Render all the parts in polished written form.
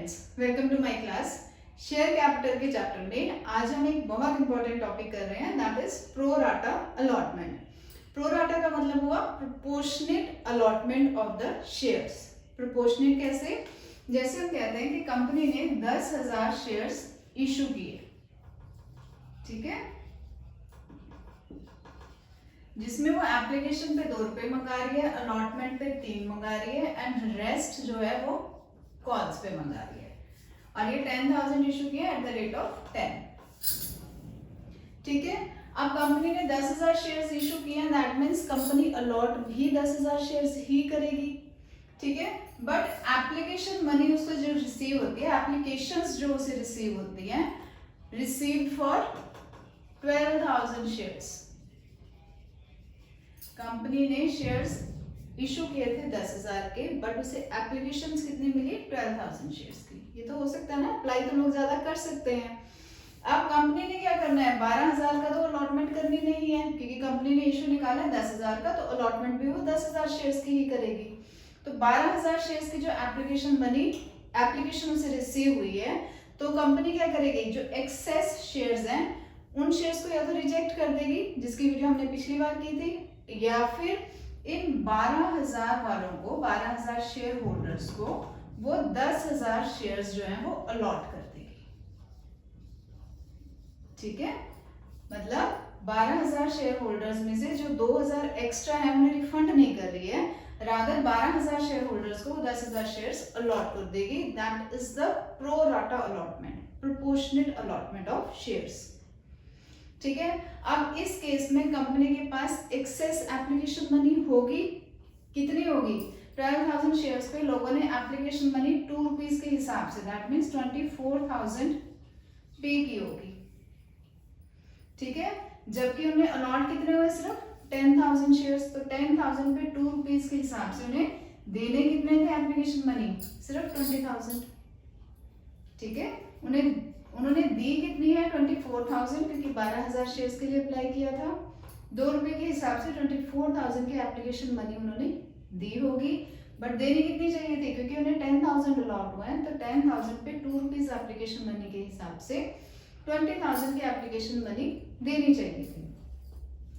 Friends, welcome to my class. Share capital के chapter में आज हम एक बहुत इंपॉर्टेंट टॉपिक कर रहे हैं, that is pro rata allotment. Pro rata का मतलब हुआ proportionate allotment of the shares. Proportionate कैसे? जैसे हम कहते हैं कि कंपनी ने 10,000 शेयर्स इशू किए, ठीक है, जिसमें वो एप्लीकेशन पे 2 रुपए मंगा रही है, अलॉटमेंट पे 3 मंगा रही है एंड रेस्ट जो है वो कॉल्स पे मंगा रही है, और ये 10,000 इशू किया एट द रेट ऑफ 10। ठीक है, अब कंपनी ने 10,000 शेयर्स इशू किए, दैट मीन्स कंपनी अलॉट भी 10,000 शेयर्स ही करेगी, ठीक है। बट एप्लीकेशन मनी उससे जो रिसीव होती है, एप्लीकेशंस जो उसे रिसीव होती हैं, रिसीव्ड फॉर 12,000 शेयर्स। कंपनी ने शेयर्स इशू किए थे 10,000 के, बट उसे एप्लीकेशंस कितनी मिली? 12,000 शेयर्स की। ये तो हो सकता है ना, अप्लाई तो लोग ज्यादा कर सकते हैं। अब कंपनी ने क्या करना है, 12,000 का तो अलॉटमेंट करनी नहीं है, क्योंकि कंपनी ने इशू निकाला है 10,000 का, तो अलॉटमेंट भी वो 10,000 शेयर्स की ही करेगी। तो 12,000 शेयर्स की जो एप्लीकेशन मनी एप्लीकेशन उसे रिसीव हुई है, तो कंपनी क्या करेगी, जो एक्सेस शेयर्स हैं उन शेयर्स को या तो रिजेक्ट कर देगी, जिसकी वीडियो हमने पिछली बार की थी, या फिर इन 12,000 वालों को, 12,000 शेयर होल्डर्स को वो 10,000 शेयर्स जो हैं वो अलॉट कर देगी। ठीक है, मतलब 12,000 शेयर होल्डर्स में से जो 2,000 एक्स्ट्रा है उन्हें रिफंड नहीं कर रही है, रादर 12,000 शेयर होल्डर्स को 10,000 शेयर्स अलॉट कर देगी। That is the pro rata allotment, proportionate allotment of shares. ठीक है, अब इस केस में कंपनी के पास एक्सेस एप्लीकेशन मनी होगी, कितनी होगी? 12,000 शेयर्स पे लोगों ने एप्लीकेशन मनी 2 रुपीज के हिसाब से, दैट मीन्स 24,000 पे की होगी। ठीक है, जबकि उन्हें अलॉट कितने हुए? सिर्फ 10,000 शेयर्स। तो 10,000 पे 2 रुपीज के हिसाब से उन्हें देने कितने थे एप्लीकेशन मनी? सिर्फ 20,000। ठीक है, उन्होंने दी कितनी है? 24,000, क्योंकि 12,000 शेयर्स के लिए अप्लाई किया था। 2 रुपए के हिसाब से 24,000 की एप्लीकेशन मनी उन्होंने दी होगी, बट देनी कितनी चाहिए थी? क्योंकि उन्हें 10,000 अलॉट हुआ है, तो 10,000 पे 2 रुपीज एप्लीकेशन मनी के हिसाब से 20,000 की एप्लीकेशन मनी देनी चाहिए थी।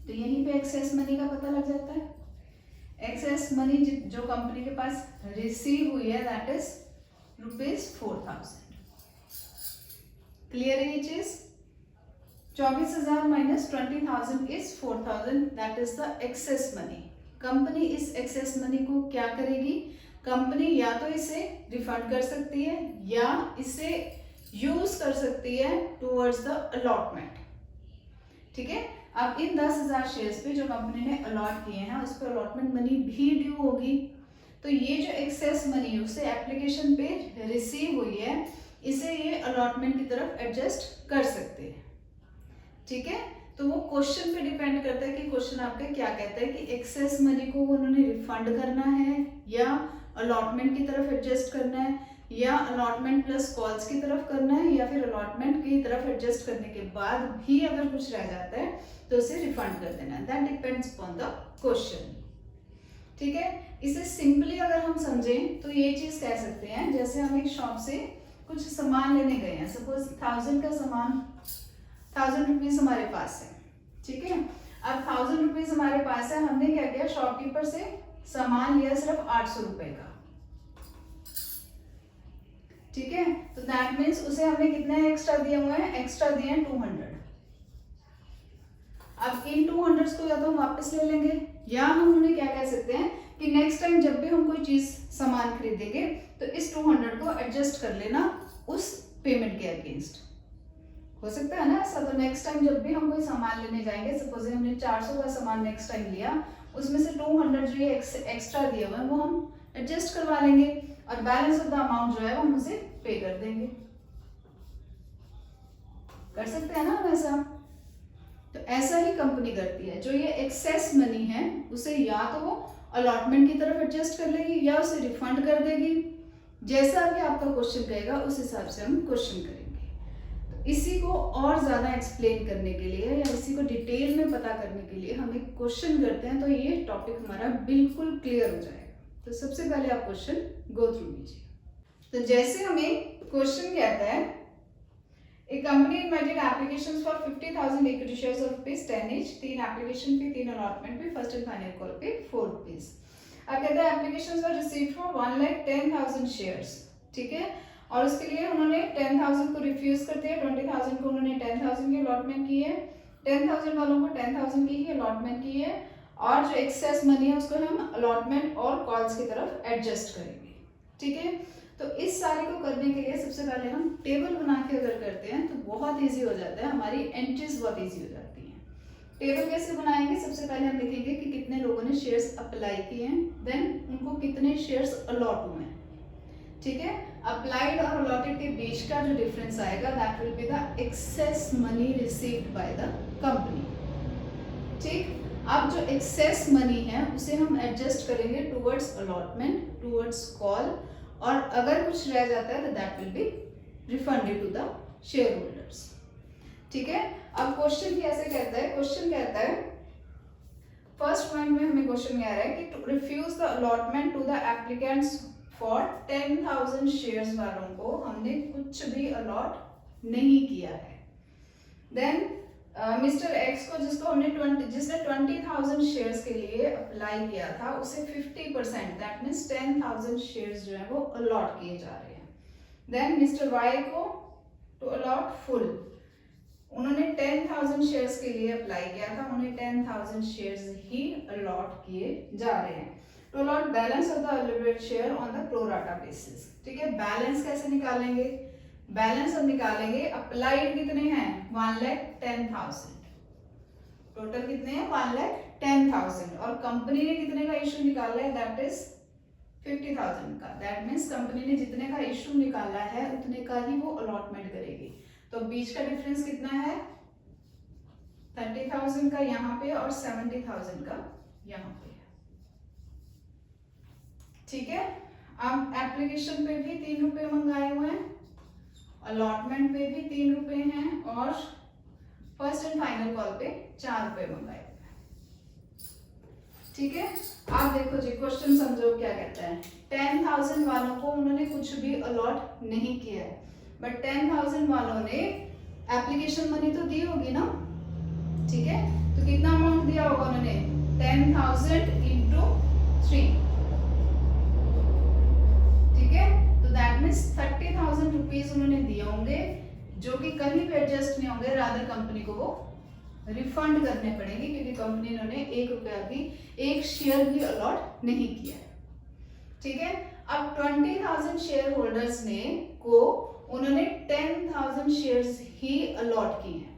तो यहीं पे एक्सेस मनी का पता लग जाता है। एक्सेस मनी जो कंपनी के पास रिसीव हुई है, दैट इज ₹4,000। क्लियर है ये चीज? 24,000 minus 20,000 is 4,000, that is the excess money. Company इस एक्सेस मनी को क्या करेगी? कंपनी या तो इसे रिफंड कर सकती है या इसे यूज कर सकती है टुवर्ड्स द अलॉटमेंट। ठीक है, अब इन 10,000 शेयर्स पे जो कंपनी ने अलॉट किए हैं, उस पर अलॉटमेंट मनी भी ड्यू होगी। तो ये जो एक्सेस मनी उसे एप्लीकेशन पे रिसीव हुई है, इसे ये अलॉटमेंट की तरफ एडजस्ट कर सकते हैं। ठीक है, तो वो क्वेश्चन पे डिपेंड करता है कि क्वेश्चन आपका क्या कहता है कि एक्सेस मनी को उन्होंने रिफंड करना है या अलॉटमेंट की तरफ एडजस्ट करना है, या अलॉटमेंट प्लस कॉल्स की तरफ करना है, या फिर अलॉटमेंट की तरफ एडजस्ट करने के बाद भी अगर कुछ रह जाता है तो उसे रिफंड कर देना है। That depends upon the question. ठीक है, इसे सिंपली अगर हम समझें तो ये चीज कह सकते हैं, जैसे हम एक शॉप से कुछ सामान लेने गए हैं, सपोज 1,000 का सामान, 1,000 रुपीज हमारे पास है। ठीक है, अब 1,000 रुपीज हमारे पास है, हमने क्या किया, शॉपकीपर से सामान लिया सिर्फ 800 रुपए का। ठीक है, तो दैट मीन्स उसे हमने कितने एक्स्ट्रा दिए हुए हैं? एक्स्ट्रा दिए हैं 200। अब इन 200 को या तो हम वापस ले लेंगे, या हम उन्हें क्या कह सकते हैं कि नेक्स्ट टाइम जब भी हम कोई चीज सामान खरीदेंगे तो इस 200 को एडजस्ट कर लेना उस पेमेंट के अगेंस्ट। हो सकता है ना ऐसा? तो नेक्स्ट टाइम जब भी हम कोई सामान लेने जाएंगे, सपोज हमने 400 का सामान नेक्स्ट टाइम लिया, उसमें से 200 जो ये एक्स्ट्रा दिए हुए हैं वो हम एडजस्ट करवा लेंगे, और बैलेंस ऑफ द अमाउंट जो है वो हम उसे पे कर देंगे। कर सकते हैं ना हम ऐसा? तो ऐसा ही कंपनी करती है। जो ये एक्सेस मनी है उसे या तो वो अलॉटमेंट की तरफ एडजस्ट कर लेगी या उसे रिफंड कर देगी। जैसा भी आपका क्वेश्चन कहेगा उस हिसाब से हम क्वेश्चन करेंगे। तो इसी को और ज्यादा एक्सप्लेन करने के लिए या इसी को डिटेल में पता करने के लिए हम एक क्वेश्चन करते हैं, तो ये टॉपिक हमारा बिल्कुल क्लियर हो जाएगा। तो सबसे पहले आप क्वेश्चन गो थ्रू कीजिए। तो जैसे हमें क्वेश्चन कहता है A company invited applications for 50,000 equity shares of rupees 10 each. 3 application fee, 3 allotment fee, first and final call fee 4 rupees. अब कहते हैं applications were received for 1,10,000 shares. ठीक है, और उसके लिए उन्होंने 10,000 को रिफ्यूज कर दिया, 20,000 को उन्होंने 10,000 की अलॉटमेंट की है, 10,000 वालों को 10,000 की ही अलॉटमेंट की है, और जो एक्सेस मनी है उसको हम अलॉटमेंट और कॉल्स की तरफ एडजस्ट करेंगे. ठीक है, तो इस सारे को करने के लिए सबसे पहले हम टेबल बना के अगर करते हैं तो बहुत इजी हो जाता है, हमारी एंट्रीज बहुत इजी हो जाती हैं. टेबल कैसे बनाएंगे? सबसे पहले हम देखेंगे कि कितने लोगों ने शेयर्स अप्लाई किए हैं, देन उनको कितने शेयर्स अलॉट हुए हैं. ठीक है, अप्लाइड और अलॉटेड के बीच का जो डिफरेंस आएगा that will be the excess money received by the company. ठीक, अब जो एक्सेस मनी है उसे हम एडजस्ट करेंगे टुवर्ड्स अलॉटमेंट, टुवर्ड्स कॉल, और अगर कुछ रह जाता है तो that will be refunded to the shareholders. ठीक है, अब क्वेश्चन कैसे कहता है? क्वेश्चन कहता है फर्स्ट पॉइंट में हमें क्वेश्चन कह रहा है कि to refuse the allotment to the applicants for 10,000 shares वालों को हमने कुछ भी अलॉट नहीं किया है. देन मिस्टर एक्स को जिसने 20,000 शेयर्स के लिए अप्लाई किया था उसे 50% दैट मीन्स 10,000 शेयर्स जो है वो अलॉट किए जा रहे हैं. देन मिस्टर वाई को टू अलॉट फुल, उन्होंने 10,000 शेयर्स के लिए अप्लाई किया था, उन्हें 10,000 शेयर्स ही अलॉट किए जा रहे हैं. To allot balance of the allotted share on the pro rata basis. ठीक है, बैलेंस कैसे निकालेंगे? बैलेंस हम निकालेंगे, अप्लाइड कितने हैं? 1,10,000. टोटल कितने हैं? 1,10,000. और कंपनी ने कितने का इशू निकाला है? दैट इज 50,000 का. दैट मीन्स कंपनी ने जितने का इशू निकाला है उतने का ही वो अलॉटमेंट करेगी. तो बीच का डिफरेंस कितना है? 30,000 का यहाँ पे और 70,000 का यहाँ पे. ठीक है, अब एप्लीकेशन पे भी 3 रुपए मंगाए हुए हैं, अलॉटमेंट पे भी 3 रुपए हैं, और फर्स्ट एंड फाइनल कॉल पे 4 रुपए मंगाए हुए हैं. ठीक है, आप देखो जी, क्वेश्चन समझो क्या कहता है. 10,000 वालों को उन्होंने कुछ भी अलॉट नहीं किया है, बट 10,000 वालों ने एप्लीकेशन मनी तो दी होगी ना. ठीक है, तो कितना अमाउंट दिया होगा उन्होंने? 10,000 into 3. ठीक है, तो दैट मीन्स 30,000 रुपीज उन्होंने दिए होंगे जो कि कहीं पे एडजस्ट नहीं होंगे, रादर कंपनी को वो रिफंड करने पड़ेंगे क्योंकि कंपनी ने उन्हें 1 रुपया भी, 1 शेयर भी अलॉट नहीं किया है. ठीक है, अब 20,000 शेयर होल्डर्स ने को उन्होंने 10,000 शेयर्स ही अलॉट किए हैं.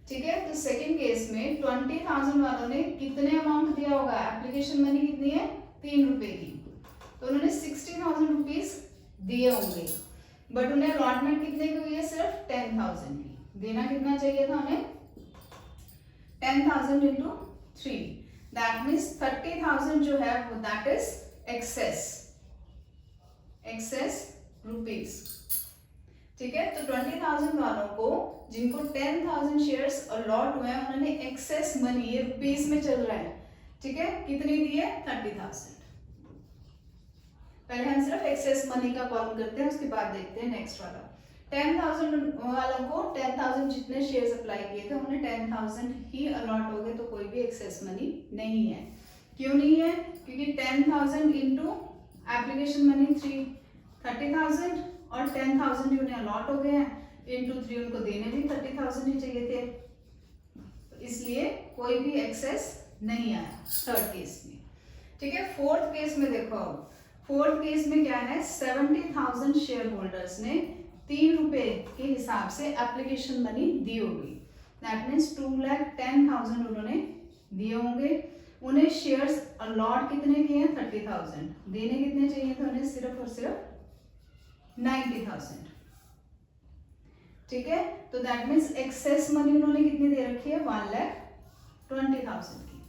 ठीक है, तो सेकंड केस में 20,000 वालों ने कितने अमाउंट दिया होगा? एप्लीकेशन मनी कितनी है? 3 रुपए की. तो उन्होंने 60,000 रुपीज दिए होंगे, बट उन्हें अलॉटमेंट कितने की हुई है? सिर्फ 10,000 की. देना कितना चाहिए था हमें? 10,000 into 3. दैट मीन्स 30,000 जो है वो दैट इज एक्सेस रुपीज. ठीक है, तो 20,000 वालों को जिनको 10,000 शेयर्स अलॉट हुए हैं उन्होंने एक्सेस मनी, ये रुपीज में चल रहा है. ठीक है, कितनी दी है? 30,000. पहले हम सिर्फ एक्सेस मनी का कॉल करते हैं, उसके बाद देखते हैं नेक्स्ट वाला. 10,000 वालों को 10,000 जितने शेयर्स अप्लाई किए थे उन्हें 10,000 ही अलॉट हो गए, तो कोई भी एक्सेस मनी नहीं है. क्यों नहीं है? क्योंकि 10,000 इंटू एप्लीकेशन मनी 30,000 और 10,000 भी उन्हें अलॉट हो गए हैं, इंटू 3 उनको देने भी 30,000 ही चाहिए थे, तो इसलिए कोई भी एक्सेस नहीं आया थर्ड केस में. ठीक है, फोर्थ केस में देखो. अब फोर्थ केस में क्या है? 70,000 शेयर होल्डर्स ने 3 रुपए के हिसाब से एप्लीकेशन मनी दी होगी. दैट मीन्स 2,10,000 उन्होंने दिए होंगे. उन्हें शेयर्स अलॉट कितने किए हैं? 30,000. देने कितने चाहिए थे उन्हें? सिर्फ और सिर्फ 90,000. ठीक है, तो दैट मीन्स एक्सेस मनी उन्होंने कितनी दे रखी है? 1,20,000 की.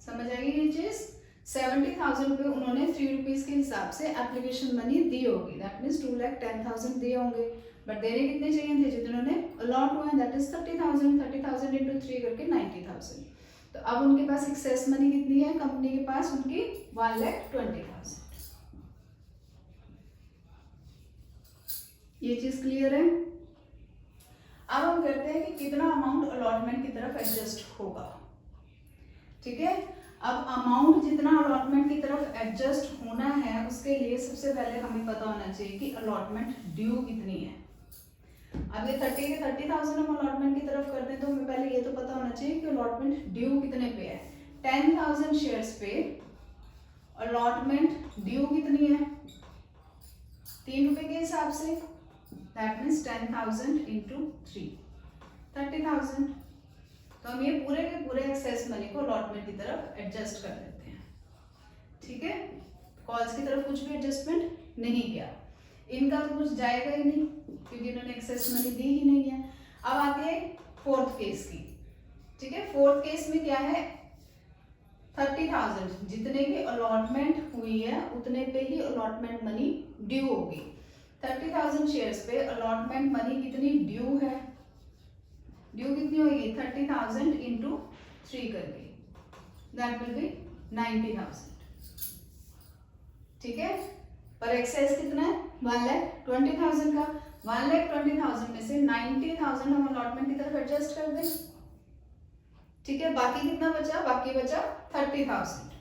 समझ आएगी ये चीज? 70,000 रुपए उन्होंने 3 रुपीज के हिसाब से एप्लीकेशन मनी दी होगी. दैट मीन्स 2,10,000 दिए होंगे, बट देने कितने चाहिए थे? जितने उन्होंने अलॉट हुए हैं दैट इज 30,000. 30,000 इंटू 3 करके 90,000. तो अब उनके पास एक्सेस मनी कितनी है? कंपनी के पास उनकी 1,20,000. ये चीज क्लियर है। अब हम करते हैं कि कितना अमाउंट अलॉटमेंट की तरफ एडजस्ट होगा। ठीक है, अब अमाउंट जितना अलॉटमेंट की तरफ एडजस्ट होना है उसके लिए सबसे पहले हमें पता होना चाहिए कि अलॉटमेंट ड्यू कितनी है। अब ये 30,000 हम अलॉटमेंट की तरफ करते हैं तो हमें पहले ये तो पता होना चाहिए कि अलॉटमेंट ड्यू कितने पे है। 10,000 शेयर्स पे अलॉटमेंट ड्यू कितनी है, 3 रुपए के हिसाब से, दैट मीन्स 10,000 इंटू 3, 30,000। तो हम ये पूरे के पूरे एक्सेस मनी को अलॉटमेंट की तरफ एडजस्ट कर देते हैं। ठीक है, कॉल्स की तरफ कुछ भी एडजस्टमेंट नहीं किया, इनका तो कुछ जाएगा ही नहीं क्योंकि इन्होंने एक्सेस मनी दी ही नहीं है। अब आते हैं फोर्थ केस की। ठीक है, फोर्थ केस में क्या है, 30,000 जितने की अलॉटमेंट हुई है उतने पे ही अलॉटमेंट मनी ड्यू होगी। 30,000 शेयर्स पे अलॉटमेंट मनी कितनी ड्यू है, ड्यू कितनी होगी 30,000 इंटू 3 करके, दैट विल बी 90,000। ठीक है, पर एक्सेस कितना है 1,20,000 का, 1,20,000 में से 90,000 हम अलॉटमेंट की तरफ एडजस्ट कर दें। ठीक है, बाकी कितना बचा, बाकी बचा 30,000।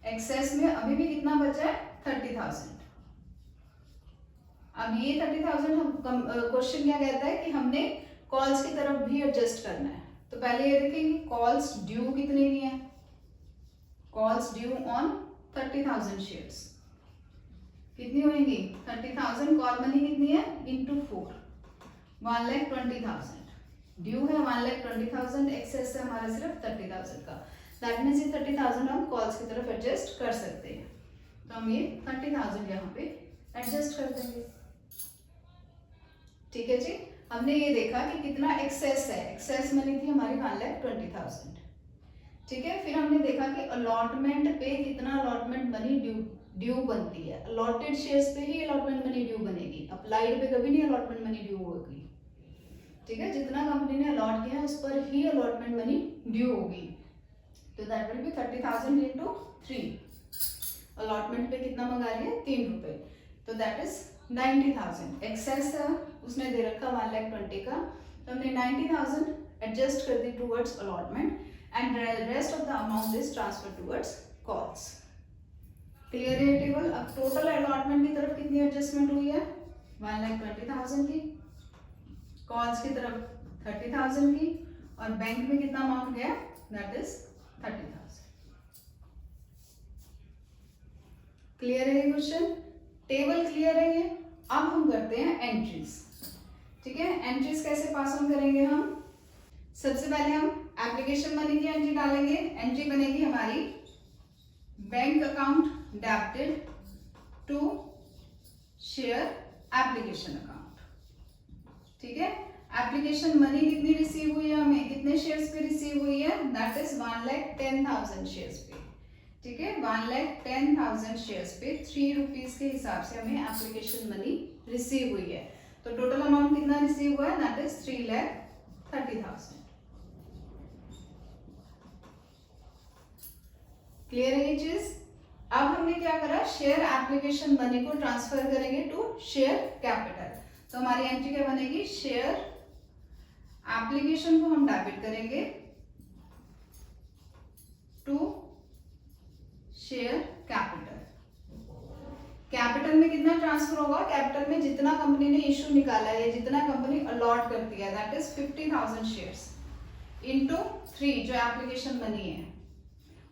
एक्सेस में अभी भी कितना बचा है 30,000। अब ये 30,000 हम क्वेश्चन क्या कहता है कि हमने कॉल्स की तरफ भी एडजस्ट करना है। तो पहले ये देखेंगे कॉल्स ड्यू कितने की है, कॉल्स ड्यू ऑन 30,000 शेयर्स कितनी होंगी 30,000, कॉल मनी कितनी है इंटू 4, 1,20,000 ड्यू है 1,20,000, एक्सेस है हमारा सिर्फ 30,000 का, दैट मीन्स ये 30,000 हम कॉल्स की तरफ एडजस्ट कर सकते हैं। तो हम ये 30,000 यहाँ पे एडजस्ट कर देंगे। ठीक है जी, हमने ये देखा कि कितना एक्सेस है, एक्सेस मनी थी हमारी 1,20,000। ठीक है, फिर हमने देखा कि अलॉटमेंट पे कितना अलॉटमेंट मनी ड्यू बनती है। अलॉटेड शेयर्स पे ही अलॉटमेंट मनी ड्यू बनेगी, अप्लाइड पे कभी नहीं अलॉटमेंट मनी ड्यू होगी। ठीक है, जितना कंपनी ने अलॉट किया है उस पर ही अलॉटमेंट मनी ड्यू होगी। तो that will B 30,000 into 3। Allotment पे कितना मंगा रही है 3 रुपए, तो दैट इज 90,000। एक्सेस उसने दे रखा 1,20,000 का, तो हमने 90,000 एडजस्ट कर दी towards allotment and rest of the amount is transfer towards calls. Clear है टेबल। अब टोटल अलॉटमेंट की तरफ कितनी एडजस्टमेंट हुई है 1,20,000 की, कॉल्स की तरफ 30,000 की, और बैंक में कितना अमाउंट गया दैट इज 30,000। क्लियर है ये क्वेश्चन, टेबल क्लियर है ये। अब हम करते हैं एंट्रीज। ठीक है, एंट्रीज कैसे पास ऑन करेंगे हम, सबसे पहले हम एप्लीकेशन मनी की एंट्री डालेंगे। एंट्री बनेगी हमारी bank account debited to share application account. ठीक है, एप्लीकेशन मनी कितनी रिसीव हुई है, हमें कितने शेयर्स पे रिसीव हुई है, दैट इज 1,10,000 शेयर्स पे। ठीक है, 1,10,000 शेयर्स पे 3 रुपीज के हिसाब से हमें एप्लीकेशन मनी रिसीव हुई है। तो टोटल अमाउंट कितना रिसीव हुआ है, दैट इज 3,30,000। क्लियर है ये चीज। अब हमने क्या करा, शेयर एप्लीकेशन मनी को ट्रांसफर करेंगे टू शेयर कैपिटल। तो हमारी एंट्री क्या बनेगी, शेयर एप्लीकेशन को हम डेबिट करेंगे टू शेयर कैपिटल। कैपिटल में कितना ट्रांसफर होगा, कैपिटल में जितना कंपनी ने इश्यू निकाला है, जितना कंपनी अलॉट करती है, दैट इज 50,000 शेयर्स इंटू 3 जो एप्लीकेशन मनी है,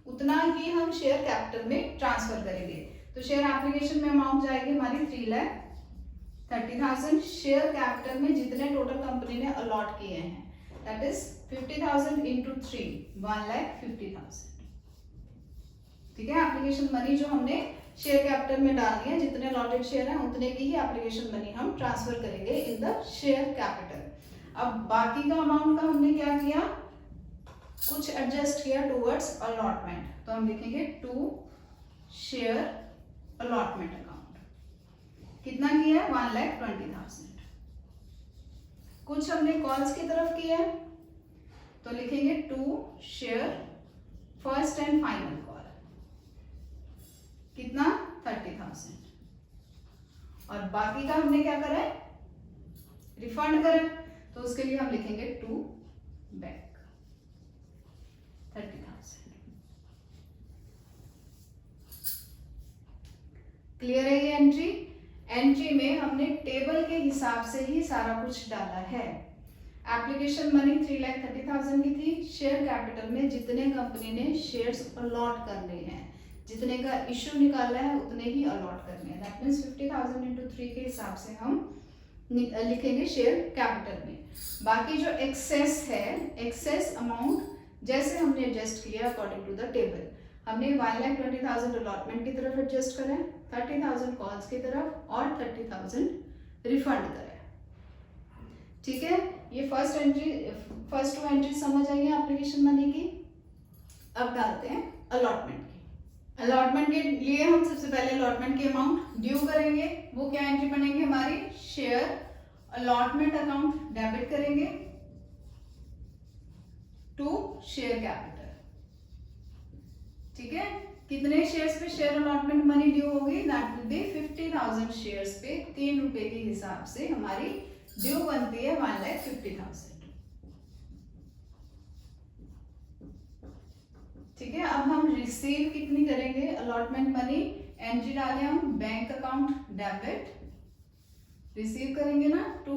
उतना ही हम शेयर कैपिटल में ट्रांसफर करेंगे। तो शेयर एप्लीकेशन में अमाउंट जाएगी हमारी 3,30,000, शेयर कैपिटल में जितने टोटल कंपनी ने अलॉट किए हैं दैट इज 50,000 इंटू 3, 1,50,000। ठीक है, एप्लीकेशन मनी जो हमने शेयर कैपिटल में डालनी है, जितने अलॉटेड शेयर हैं उतने की ही एप्लीकेशन मनी हम ट्रांसफर करेंगे इन द शेयर कैपिटल। अब बाकी का अमाउंट का हमने क्या किया, कुछ एडजस्ट किया टूवर्ड्स अलॉटमेंट। तो हम लिखेंगे टू शेयर अलॉटमेंट अकाउंट, कितना किया है 1,20,000। कुछ हमने कॉल्स की तरफ किया है, तो लिखेंगे to share first and final call, कितना 30,000। और बाकी का हमने क्या करा है रिफंड करें तो उसके लिए हम लिखेंगे टू बैंक 30,000। क्लियर है ये एंट्री? एंट्री में हमने टेबल के हिसाब से ही सारा कुछ डाला है। एप्लीकेशन मनी 3,30,000 की थी। शेयर कैपिटल में जितने कंपनी ने शेयर्स अलॉट करने हैं, जितने का इश्यू निकाला है उतने ही अलॉट करने हैं। दैट मीन्स 50,000 इंटू 3 के हिसाब से हम लिखेंगे शेयर कैपिटल में। बाकी जो एक्सेस है, एक्सेस अमाउंट जैसे हमने एडजस्ट किया अकॉर्डिंग टू द टेबल, हमने 1,20,000 अलॉटमेंट की तरफ एडजस्ट करा, 30,000 कॉल्स की तरफ और 30,000 रिफंड करा। ठीक है, ये फर्स्ट टू एंट्री समझ आई है एप्लीकेशन मनी की। अब डालते हैं अलॉटमेंट की। अलॉटमेंट के लिए हम सबसे पहले अलॉटमेंट की अमाउंट ड्यू करेंगे। वो क्या एंट्री बनेगी हमारी? शेयर अलॉटमेंट अकाउंट डेबिट करेंगे टू शेयर कैपिटल। ठीक है, कितने शेयर्स पे शेयर अलॉटमेंट मनी ड्यू होगी? दैट विल बी 50,000 शेयर्स पे 3 रुपए के हिसाब से हमारी ड्यू बनती है 1,50,000। ठीक है, अब हम रिसीव कितनी करेंगे अलॉटमेंट मनी? एंट्री डाले हम बैंक अकाउंट डेबिट, रिसीव करेंगे ना टू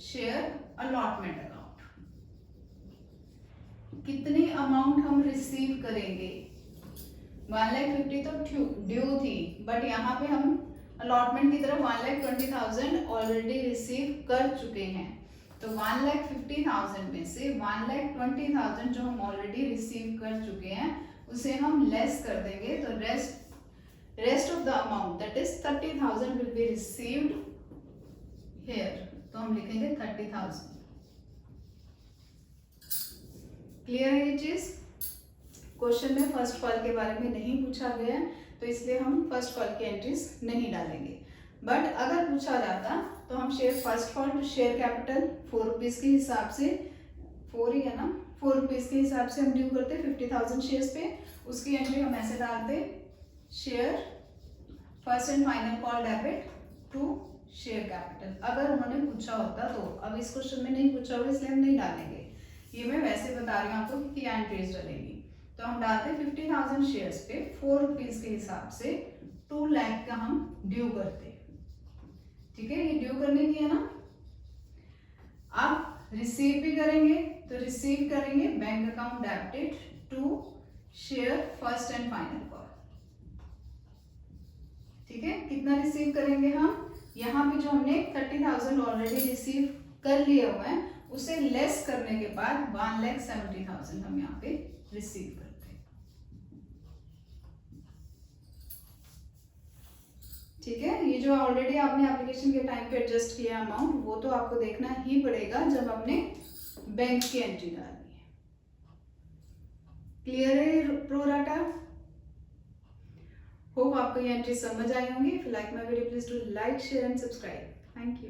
शेयर अलॉटमेंट अकाउंट। कितनी अमाउंट हम रिसीव करेंगे? 1,50,000 तो ड्यू थी, बट यहाँ पे हम अलॉटमेंट की तरफ 1,20,000 ऑलरेडी रिसीव कर चुके हैं। तो 1,50,000 में से 1,20,000 जो हम ऑलरेडी रिसीव कर चुके हैं उसे हम लेस कर देंगे। तो rest of the amount that is 30,000 will be received here. तो हम लिखेंगे 30,000। क्लियर है ये चीज? क्वेश्चन में फर्स्ट कॉल के बारे में नहीं पूछा गया है, तो इसलिए हम फर्स्ट कॉल की एंट्रीज नहीं डालेंगे। बट अगर पूछा जाता तो हम share first call to share capital 4 rupees के हिसाब से, 4 ही है ना, 4 रुपीज के हिसाब से हम ड्यू करते 50,000 शेयर्स पे। उसकी एंट्री हम ऐसे डालते, share first and final call debit to share capital. अगर उन्होंने पूछा होता तो, अब इस क्वेश्चन में नहीं पूछा होगा इसलिए हम नहीं डालेंगे। ये मैं वैसे बता रही हूँ आपको कि क्या एंट्रीज डलेंगी। तो हम डालते 50,000 शेयर्स पे 4 रुपीज के हिसाब से 2 लाख का हम ड्यू करते। ठीक है, ये ड्यू करने की है ना। अब रिसीव भी करेंगे, तो रिसीव करेंगे bank account debited to share first and final call. ठीक है, कितना रिसीव करेंगे हम? यहाँ पे जो हमने 30,000 ऑलरेडी रिसीव कर लिया हुआ है उसे लेस करने के बाद 1,70,000 हम यहाँ पे रिसीव करते हैं। ठीक है, ये जो ऑलरेडी आपने एप्लीकेशन के टाइम पे एडजस्ट किया अमाउंट वो तो आपको देखना ही पड़ेगा जब आपने बैंक की एंट्री डालनी है। क्लियर है प्रो डाटा? होप आपको ये एंट्री समझ आई होंगी। If you like my video please do like, share and subscribe. Thank you.